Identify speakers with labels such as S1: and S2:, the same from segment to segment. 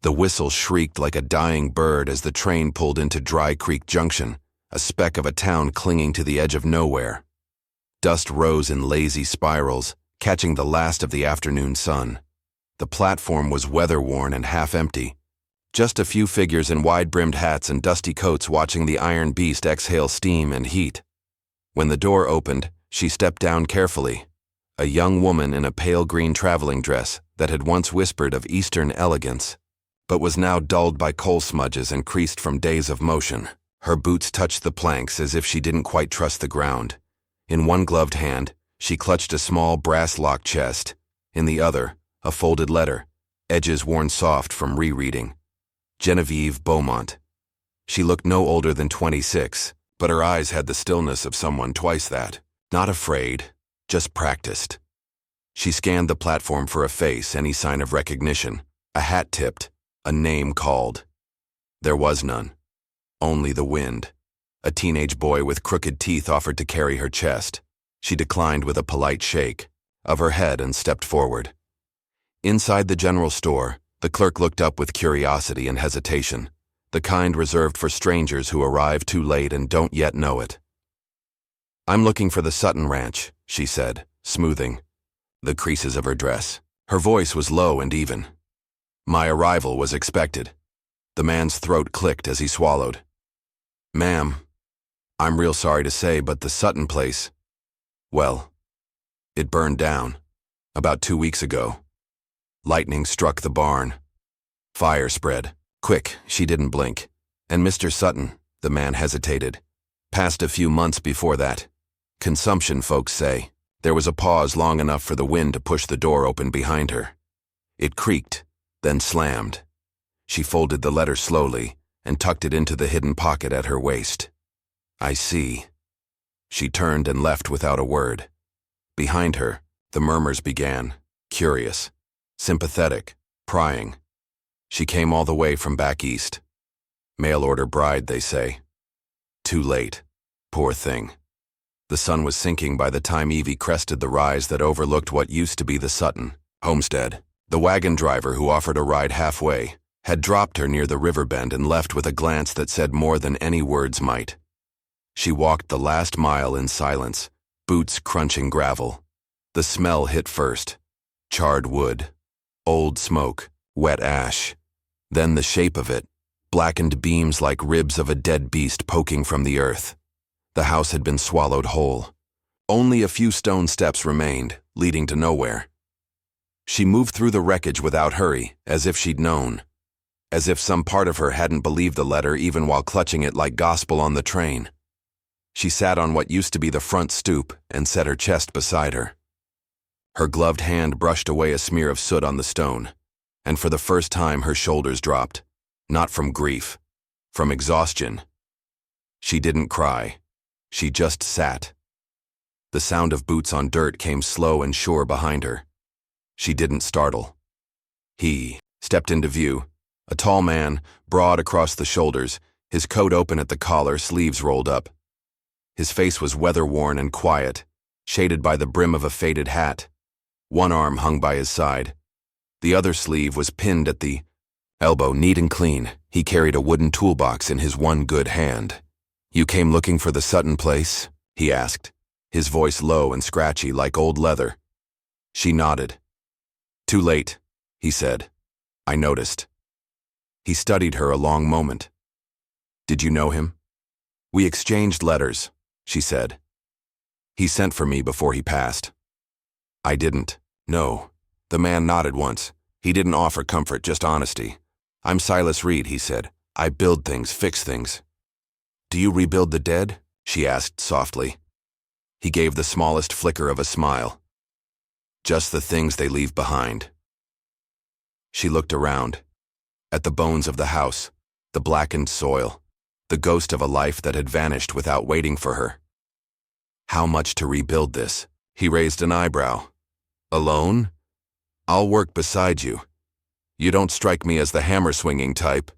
S1: The whistle shrieked like a dying bird as the train pulled into Dry Creek Junction, a speck of a town clinging to the edge of nowhere. Dust rose in lazy spirals, catching the last of the afternoon sun. The platform was weather-worn and half-empty. Just a few figures in wide-brimmed hats and dusty coats watching the iron beast exhale steam and heat. When the door opened, she stepped down carefully. A young woman in a pale green traveling dress that had once whispered of Eastern elegance, but was now dulled by coal smudges and creased from days of motion. Her boots touched the planks as if she didn't quite trust the ground. In one gloved hand, she clutched a small brass-locked chest. In the other, a folded letter, edges worn soft from rereading. Genevieve Beaumont. She looked no older than 26, but her eyes had the stillness of someone twice that. Not afraid, just practiced. She scanned the platform for a face, any sign of recognition. A hat tipped, a name called. There was none. Only the wind. A teenage boy with crooked teeth offered to carry her chest. She declined with a polite shake of her head and stepped forward. Inside the general store, the clerk looked up with curiosity and hesitation, the kind reserved for strangers who arrive too late and don't yet know it. "I'm looking for the Sutton Ranch," she said, smoothing the creases of her dress. Her voice was low and even. "My arrival was expected." The man's throat clicked as he swallowed. "Ma'am, I'm real sorry to say, but the Sutton place, well, it burned down about 2 weeks ago. Lightning struck the barn. Fire spread. Quick, she didn't blink. And Mr. Sutton," the man hesitated, "passed a few months before that. Consumption, folks say." There was a pause long enough for the wind to push the door open behind her. It creaked, then slammed. She folded the letter slowly and tucked it into the hidden pocket at her waist. "I see." She turned and left without a word. Behind her, the murmurs began, curious, sympathetic, prying. She came all the way from back east. Mail-order bride, they say. Too late. Poor thing. The sun was sinking by the time Evie crested the rise that overlooked what used to be the Sutton homestead. The wagon driver who offered a ride halfway had dropped her near the river bend and left with a glance that said more than any words might. She walked the last mile in silence, boots crunching gravel. The smell hit first. Charred wood, old smoke, wet ash. Then the shape of it, blackened beams like ribs of a dead beast poking from the earth. The house had been swallowed whole. Only a few stone steps remained, leading to nowhere. She moved through the wreckage without hurry, as if she'd known. As if some part of her hadn't believed the letter even while clutching it like gospel on the train. She sat on what used to be the front stoop and set her chest beside her. Her gloved hand brushed away a smear of soot on the stone, and for the first time her shoulders dropped, not from grief, from exhaustion. She didn't cry. She just sat. The sound of boots on dirt came slow and sure behind her. She didn't startle. He stepped into view, a tall man, broad across the shoulders, his coat open at the collar, sleeves rolled up. His face was weather-worn and quiet, shaded by the brim of a faded hat. One arm hung by his side. The other sleeve was pinned at the elbow, neat and clean. He carried a wooden toolbox in his one good hand. "You came looking for the Sutton place?" he asked, his voice low and scratchy like old leather. She nodded. "Too late," he said. "I noticed." He studied her a long moment. "Did you know him?" "We exchanged letters," she said. "He sent for me before he passed." "I didn't." "No." The man nodded once. He didn't offer comfort, just honesty. "I'm Silas Reed," he said. "I build things, fix things." "Do you rebuild the dead?" she asked softly. He gave the smallest flicker of a smile. "Just the things they leave behind." She looked around, at the bones of the house, the blackened soil, the ghost of a life that had vanished without waiting for her. "How much to rebuild this?" He raised an eyebrow. "Alone? I'll work beside you. You don't strike me as the hammer-swinging type."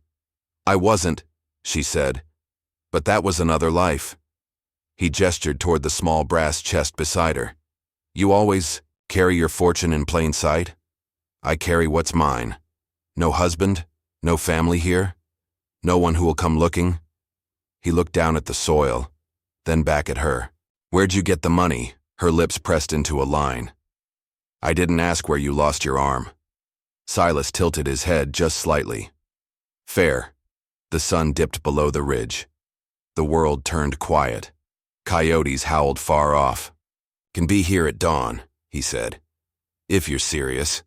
S1: "I wasn't," she said. "But that was another life." He gestured toward the small brass chest beside her. "You always carry your fortune in plain sight?" "I carry what's mine. No husband, No family here? No one who will come looking? He looked down at the soil, then back at her. Where'd you get the money? Her lips pressed into a line. I didn't ask where you lost your arm. Silas tilted his head just slightly. Fair. The sun dipped below the ridge. The world turned quiet. Coyotes howled far off. Can be here at dawn, he said. If you're serious.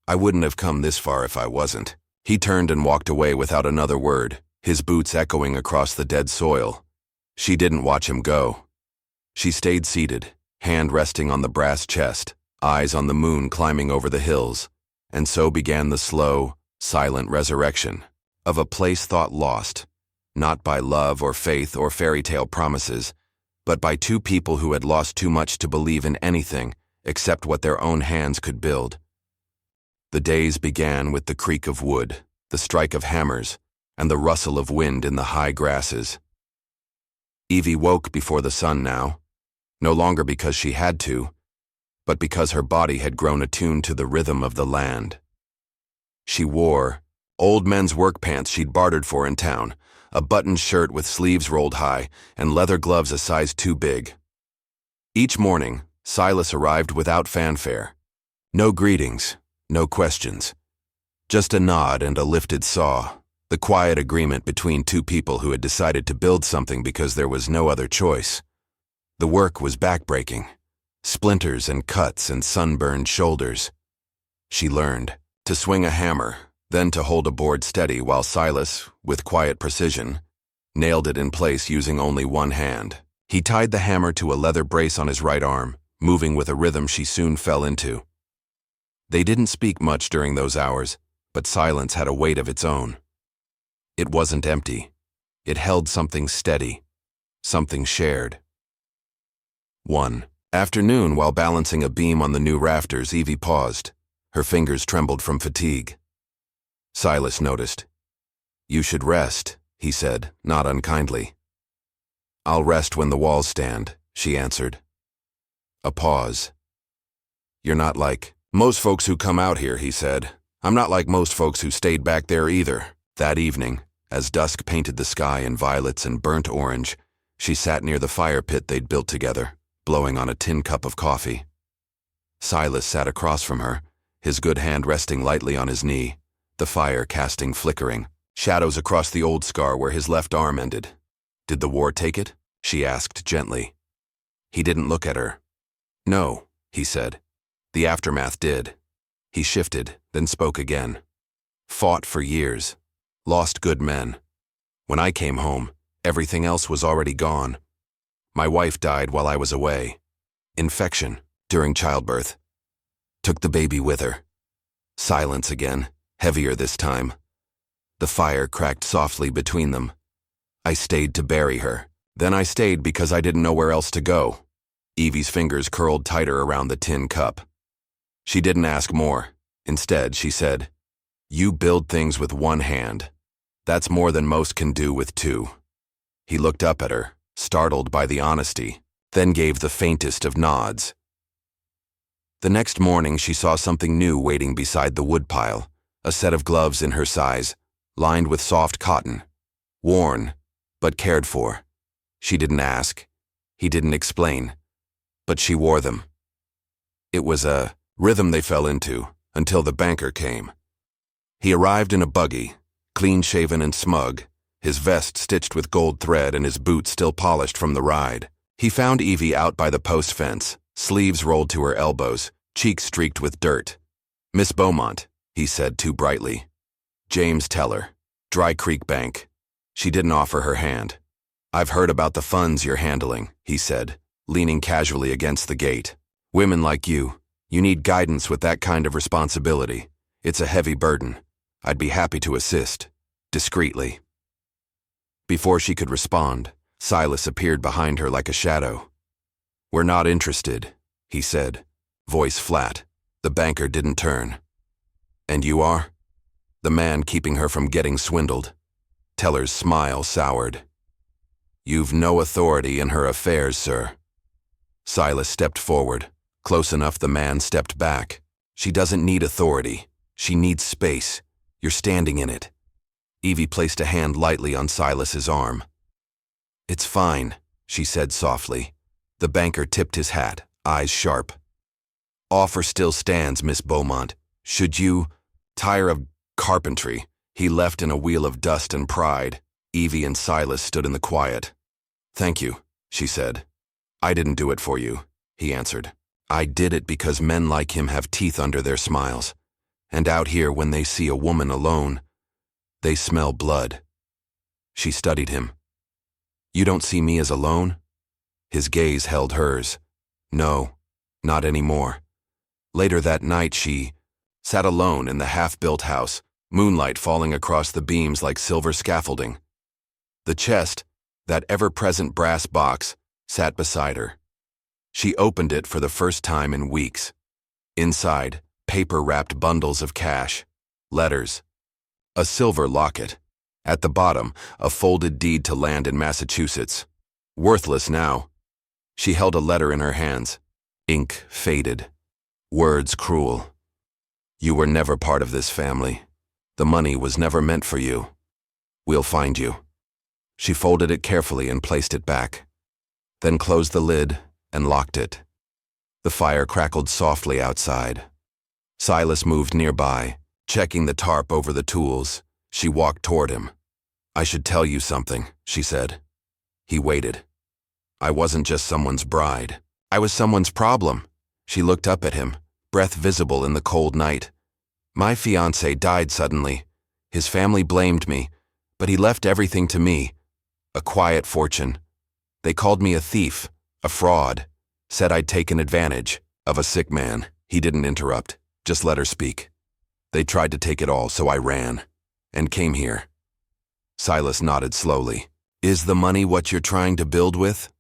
S1: I wouldn't have come this far if I wasn't. He turned and walked away without another word, his boots echoing across the dead soil. She didn't watch him go. She stayed seated, hand resting on the brass chest, eyes on the moon climbing over the hills, and so began the slow, silent resurrection of a place thought lost, not by love or faith or fairy tale promises, but by two people who had lost too much to believe in anything except what their own hands could build. The days began with the creak of wood, the strike of hammers, and the rustle of wind in the high grasses. Evie woke before the sun now, no longer because she had to, but because her body had grown attuned to the rhythm of the land. She wore old men's work pants she'd bartered for in town, a buttoned shirt with sleeves rolled high, and leather gloves a size too big. Each morning, Silas arrived without fanfare. No greetings, no questions. Just a nod and a lifted saw, the quiet agreement between two people who had decided to build something because there was no other choice. The work was backbreaking, splinters and cuts and sunburned shoulders. She learned to swing a hammer, then to hold a board steady while Silas, with quiet precision, nailed it in place using only one hand. He tied the hammer to a leather brace on his right arm, moving with a rhythm she soon fell into. They didn't speak much during those hours, but silence had a weight of its own. It wasn't empty. It held something steady, something shared. One afternoon, while balancing a beam on the new rafters, Evie paused. Her fingers trembled from fatigue. Silas noticed. You should rest, he said, not unkindly. I'll rest when the walls stand, she answered. A pause. You're not like most folks who come out here, he said. I'm not like most folks who stayed back there either. That evening, as dusk painted the sky in violets and burnt orange, she sat near the fire pit they'd built together, blowing on a tin cup of coffee. Silas sat across from her, his good hand resting lightly on his knee, the fire casting flickering shadows across the old scar where his left arm ended. Did the war take it? She asked gently. He didn't look at her. No, he said. The aftermath did. He shifted, then spoke again. Fought for years. Lost good men. When I came home, everything else was already gone. My wife died while I was away. Infection, during childbirth. Took the baby with her. Silence again, heavier this time. The fire cracked softly between them. I stayed to bury her. Then I stayed because I didn't know where else to go. Evie's fingers curled tighter around the tin cup. She didn't ask more. Instead, she said, You build things with one hand. That's more than most can do with two. He looked up at her, startled by the honesty, then gave the faintest of nods. The next morning, she saw something new waiting beside the woodpile, a set of gloves in her size, lined with soft cotton, worn, but cared for. She didn't ask. He didn't explain. But she wore them. It was a rhythm they fell into until the banker came. He arrived in a buggy, clean-shaven and smug, his vest stitched with gold thread and his boots still polished from the ride. He found Evie out by the post fence, sleeves rolled to her elbows, cheeks streaked with dirt. Miss Beaumont, he said too brightly. James Teller, Dry Creek Bank. She didn't offer her hand. I've heard about the funds you're handling, he said, leaning casually against the gate. Women like you need guidance with that kind of responsibility. It's a heavy burden. I'd be happy to assist, discreetly. Before she could respond, Silas appeared behind her like a shadow. We're not interested, he said, voice flat. The banker didn't turn. And you are? The man keeping her from getting swindled. Teller's smile soured. You've no authority in her affairs, sir. Silas stepped forward. Close enough the man stepped back. She doesn't need authority. She needs space. You're standing in it. Evie placed a hand lightly on Silas's arm. It's fine, she said softly. The banker tipped his hat, eyes sharp. Offer still stands, Miss Beaumont. Should you tire of carpentry? He left in a wheel of dust and pride. Evie and Silas stood in the quiet. Thank you, she said. I didn't do it for you, he answered. I did it because men like him have teeth under their smiles. And out here, when they see a woman alone, they smell blood. She studied him. You don't see me as alone? His gaze held hers. No, not anymore. Later that night she sat alone in the half-built house, moonlight falling across the beams like silver scaffolding. The chest, that ever-present brass box, sat beside her. She opened it for the first time in weeks. Inside, paper-wrapped bundles of cash, letters, a silver locket. At the bottom, a folded deed to land in Massachusetts. Worthless now. She held a letter in her hands. Ink faded. Words cruel. You were never part of this family. The money was never meant for you. We'll find you. She folded it carefully and placed it back, then closed the lid and locked it. The fire crackled softly outside. Silas moved nearby, checking the tarp over the tools. She walked toward him. I should tell you something, she said. He waited. I wasn't just someone's bride. I was someone's problem. She looked up at him, breath visible in the cold night. My fiancé died suddenly. His family blamed me, but he left everything to me. A quiet fortune. They called me a thief, a fraud, said I'd taken advantage of a sick man. He didn't interrupt, just let her speak. They tried to take it all, so I ran and came here. Silas nodded slowly. Is the money what you're trying to build with?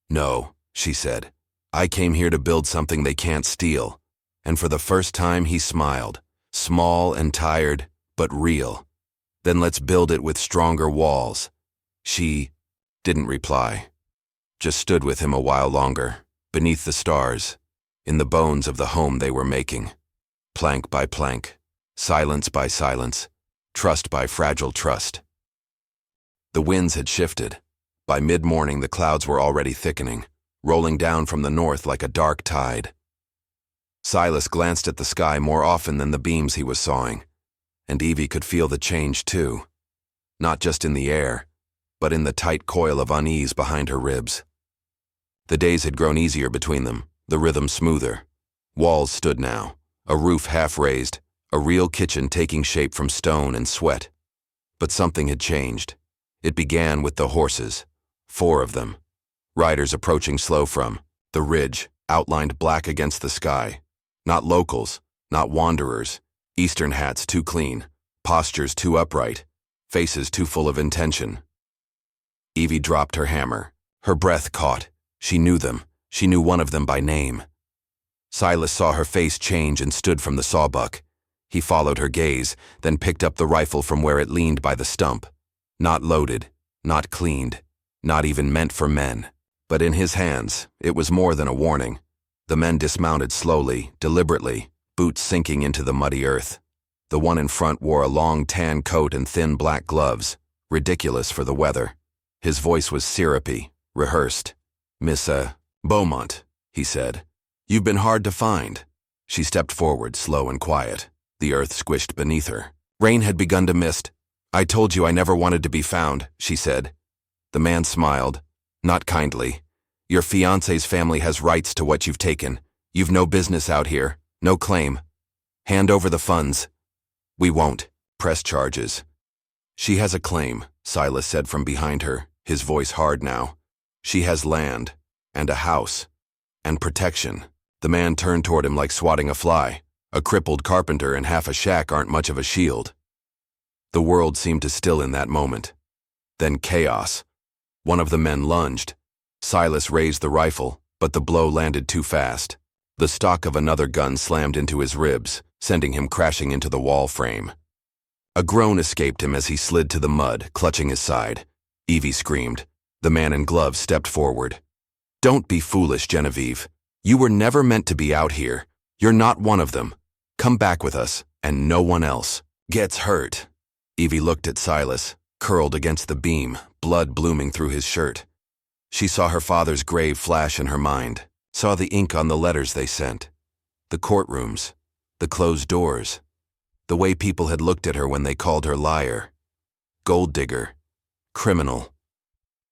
S1: No, she said. I came here to build something they can't steal. And for the first time he smiled, small and tired, but real. Then let's build it with stronger walls. She didn't reply, just stood with him a while longer, beneath the stars, in the bones of the home they were making. Plank by plank, silence by silence, trust by fragile trust. The winds had shifted. By mid-morning the clouds were already thickening, rolling down from the north like a dark tide. Silas glanced at the sky more often than the beams he was sawing, and Evie could feel the change too, not just in the air, but in the tight coil of unease behind her ribs. The days had grown easier between them, the rhythm smoother. Walls stood now, a roof half raised, a real kitchen taking shape from stone and sweat. But something had changed. It began with the horses, 4 of them. Riders approaching slow from the ridge, outlined black against the sky. Not locals, not wanderers, Eastern hats too clean, postures too upright, faces too full of intention. Evie dropped her hammer. Her breath caught. She knew them. She knew one of them by name. Silas saw her face change and stood from the sawbuck. He followed her gaze, then picked up the rifle from where it leaned by the stump. Not loaded, not cleaned, not even meant for men. But in his hands, it was more than a warning. The men dismounted slowly, deliberately, boots sinking into the muddy earth. The one in front wore a long tan coat and thin black gloves, ridiculous for the weather. His voice was syrupy, rehearsed. Miss, Beaumont, he said. You've been hard to find. She stepped forward, slow and quiet. The earth squished beneath her. Rain had begun to mist. I told you I never wanted to be found, she said. The man smiled, not kindly. Your fiancé's family has rights to what you've taken. You've no business out here, no claim. Hand over the funds. We won't press charges. She has a claim, Silas said from behind her, his voice hard now. She has land, and a house, and protection. The man turned toward him like swatting a fly. A crippled carpenter and half a shack aren't much of a shield. The world seemed to still in that moment. Then chaos. One of the men lunged. Silas raised the rifle, but the blow landed too fast. The stock of another gun slammed into his ribs, sending him crashing into the wall frame. A groan escaped him as he slid to the mud, clutching his side. Evie screamed. The man in gloves stepped forward. Don't be foolish, Genevieve. You were never meant to be out here. You're not one of them. Come back with us, and no one else. Gets hurt. Evie looked at Silas, curled against the beam, blood blooming through his shirt. She saw her father's grave flash in her mind, saw the ink on the letters they sent, the courtrooms, the closed doors, the way people had looked at her when they called her liar, gold digger, criminal.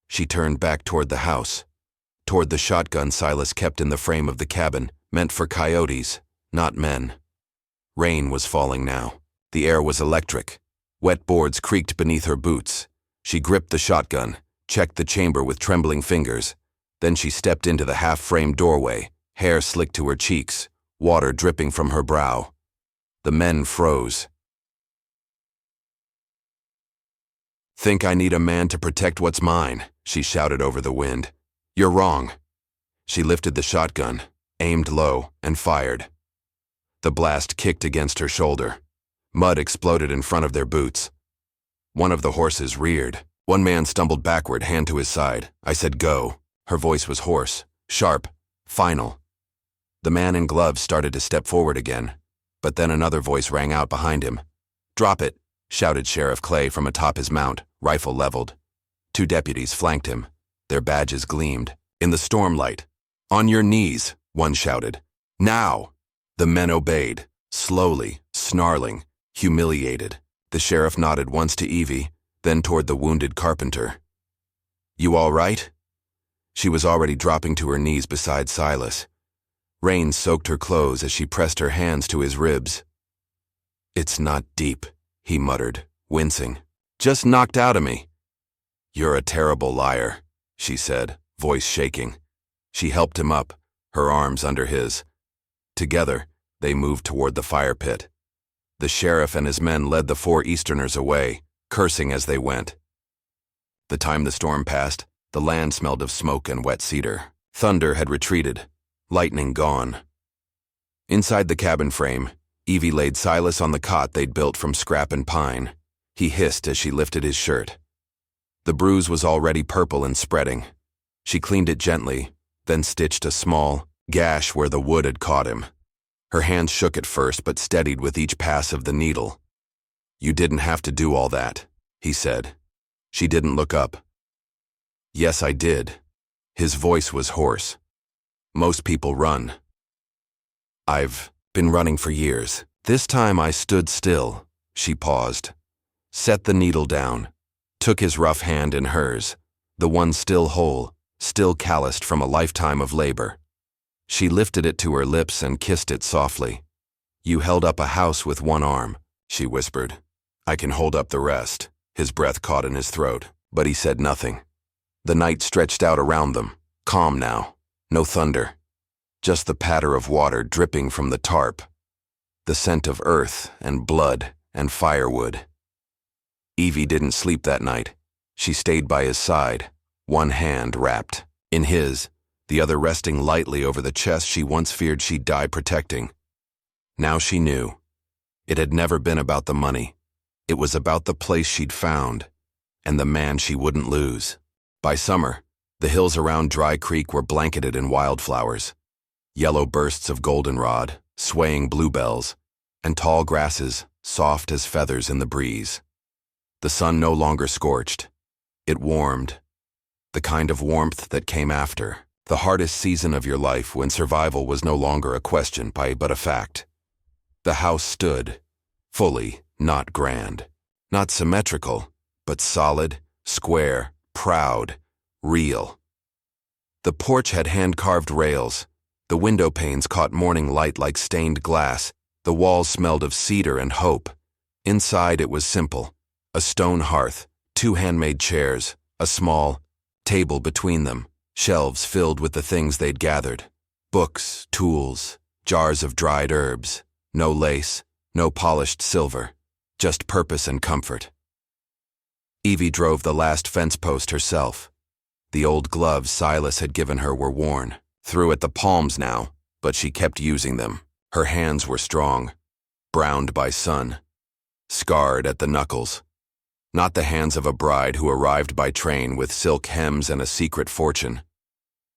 S1: She turned back toward the house, toward the shotgun Silas kept in the frame of the cabin, meant for coyotes, not men. Rain was falling now. The air was electric. Wet boards creaked beneath her boots. She gripped the shotgun, checked the chamber with trembling fingers. Then she stepped into the half-framed doorway, hair slicked to her cheeks, water dripping from her brow. The men froze. "Think I need a man to protect what's mine," she shouted over the wind. "You're wrong." She lifted the shotgun, aimed low, and fired. The blast kicked against her shoulder. Mud exploded in front of their boots. One of the horses reared. One man stumbled backward, hand to his side. I said, "Go." Her voice was hoarse, sharp, final. The man in gloves started to step forward again, but then another voice rang out behind him. "Drop it," shouted Sheriff Clay from atop his mount, rifle leveled. Two deputies flanked him. Their badges gleamed. In the stormlight. "On your knees," one shouted. "Now!" The men obeyed, slowly, snarling, humiliated. The sheriff nodded once to Evie, then toward the wounded Carpenter. "You all right?" She was already dropping to her knees beside Silas. Rain soaked her clothes as she pressed her hands to his ribs. "It's not deep," he muttered, wincing. "Just knocked out of me." "You're a terrible liar," she said, voice shaking. She helped him up, her arms under his. Together, they moved toward the fire pit. The sheriff and his men led the four Easterners away, cursing as they went. The time the storm passed, the land smelled of smoke and wet cedar. Thunder had retreated, lightning gone. Inside the cabin frame, Evie laid Silas on the cot they'd built from scrap and pine. He hissed as she lifted his shirt. The bruise was already purple and spreading. She cleaned it gently, then stitched a small gash where the wood had caught him. Her hands shook at first, but steadied with each pass of the needle. "You didn't have to do all that," he said. She didn't look up. "Yes, I did." His voice was hoarse. "Most people run. I've been running for years. This time I stood still." She paused, set the needle down, took his rough hand in hers, the one still whole, still calloused from a lifetime of labor. She lifted it to her lips and kissed it softly. "You held up a house with one arm," she whispered. "I can hold up the rest." His breath caught in his throat, but he said nothing. The night stretched out around them, calm now, no thunder. Just the patter of water dripping from the tarp, the scent of earth and blood and firewood. Evie didn't sleep that night. She stayed by his side, one hand wrapped in his, the other resting lightly over the chest she once feared she'd die protecting. Now she knew. It had never been about the money. It was about the place she'd found, and the man she wouldn't lose. By summer, the hills around Dry Creek were blanketed in wildflowers. Yellow bursts of goldenrod, swaying bluebells, and tall grasses, soft as feathers in the breeze. The sun no longer scorched. It warmed. The kind of warmth that came after. The hardest season of your life when survival was no longer a question but a fact. The house stood, fully, not grand, not symmetrical, but solid, square, proud, real. The porch had hand-carved rails. The window panes caught morning light like stained glass. The walls smelled of cedar and hope. Inside it was simple. A stone hearth, two handmade chairs, a small table between them. Shelves filled with the things they'd gathered. Books, tools, jars of dried herbs. No lace, no polished silver. Just purpose and comfort. Evie drove the last fence post herself. The old gloves Silas had given her were worn, through at the palms now, but she kept using them. Her hands were strong, browned by sun, scarred at the knuckles. Not the hands of a bride who arrived by train with silk hems and a secret fortune.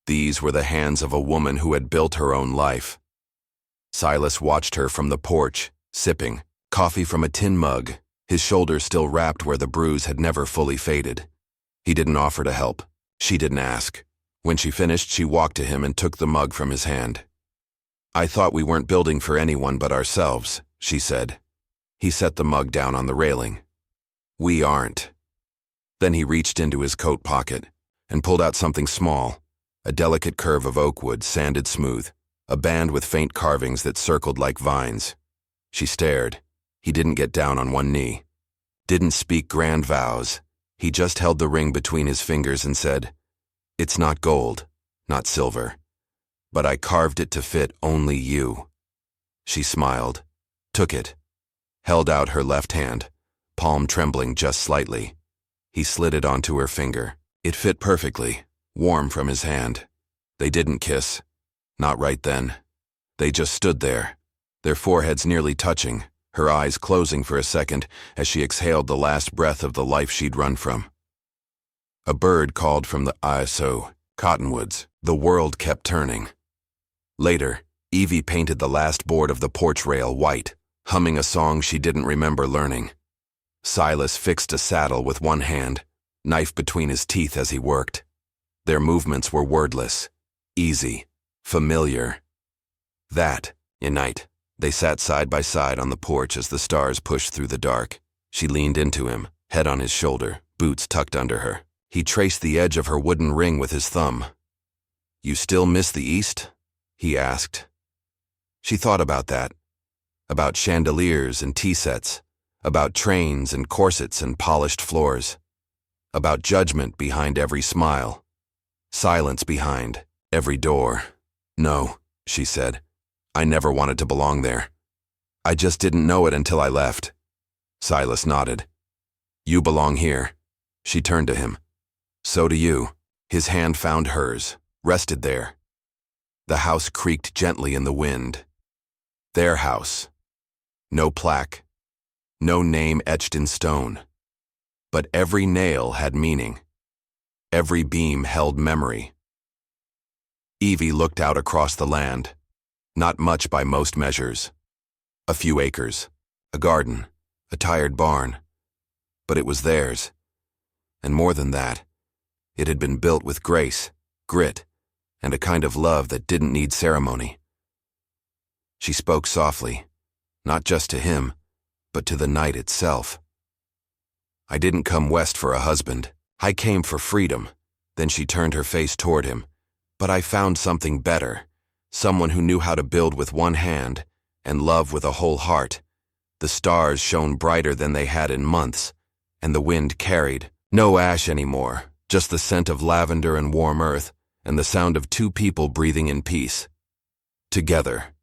S1: These were the hands of a woman who had built her own life. Silas watched her from the porch, sipping, Coffee from a tin mug, his shoulder still wrapped where the bruise had never fully faded. He didn't offer to help. She didn't ask. When she finished, she walked to him and took the mug from his hand. "I thought we weren't building for anyone but ourselves," she said. He set the mug down on the railing. "We aren't." Then he reached into his coat pocket and pulled out something small, a delicate curve of oak wood, sanded smooth, a band with faint carvings that circled like vines. She stared. He didn't get down on one knee. Didn't speak grand vows. He just held the ring between his fingers and said, "It's not gold, not silver, but I carved it to fit only you." She smiled, took it, held out her left hand, palm trembling just slightly. He slid it onto her finger. It fit perfectly, warm from his hand. They didn't kiss. Not right then. They just stood there, their foreheads nearly touching, her eyes closing for a second as she exhaled the last breath of the life she'd run from. A bird called from the ISO, cottonwoods. The world kept turning. Later, Evie painted the last board of the porch rail white, humming a song she didn't remember learning. Silas fixed a saddle with one hand, knife between his teeth as he worked. Their movements were wordless, easy, familiar. That night, they sat side by side on the porch as the stars pushed through the dark. She leaned into him, head on his shoulder, boots tucked under her. He traced the edge of her wooden ring with his thumb. "You still miss the East?" he asked. She thought about that, about chandeliers and tea sets, about trains and corsets and polished floors, about judgment behind every smile, silence behind every door. "No," she said. "I never wanted to belong there. I just didn't know it until I left." Silas nodded. "You belong here." She turned to him. "So do you." His hand found hers, rested there. The house creaked gently in the wind. Their house. No plaque, no name etched in stone. But every nail had meaning. Every beam held memory. Evie looked out across the land. Not much by most measures. A few acres, a garden, a tired barn. But it was theirs. And more than that, it had been built with grace, grit, and a kind of love that didn't need ceremony. She spoke softly, not just to him, but to the night itself. "I didn't come west for a husband. I came for freedom." Then she turned her face toward him. "But I found something better. Someone who knew how to build with one hand and love with a whole heart." The stars shone brighter than they had in months, and the wind carried. No ash anymore, just the scent of lavender and warm earth, and the sound of two people breathing in peace. Together.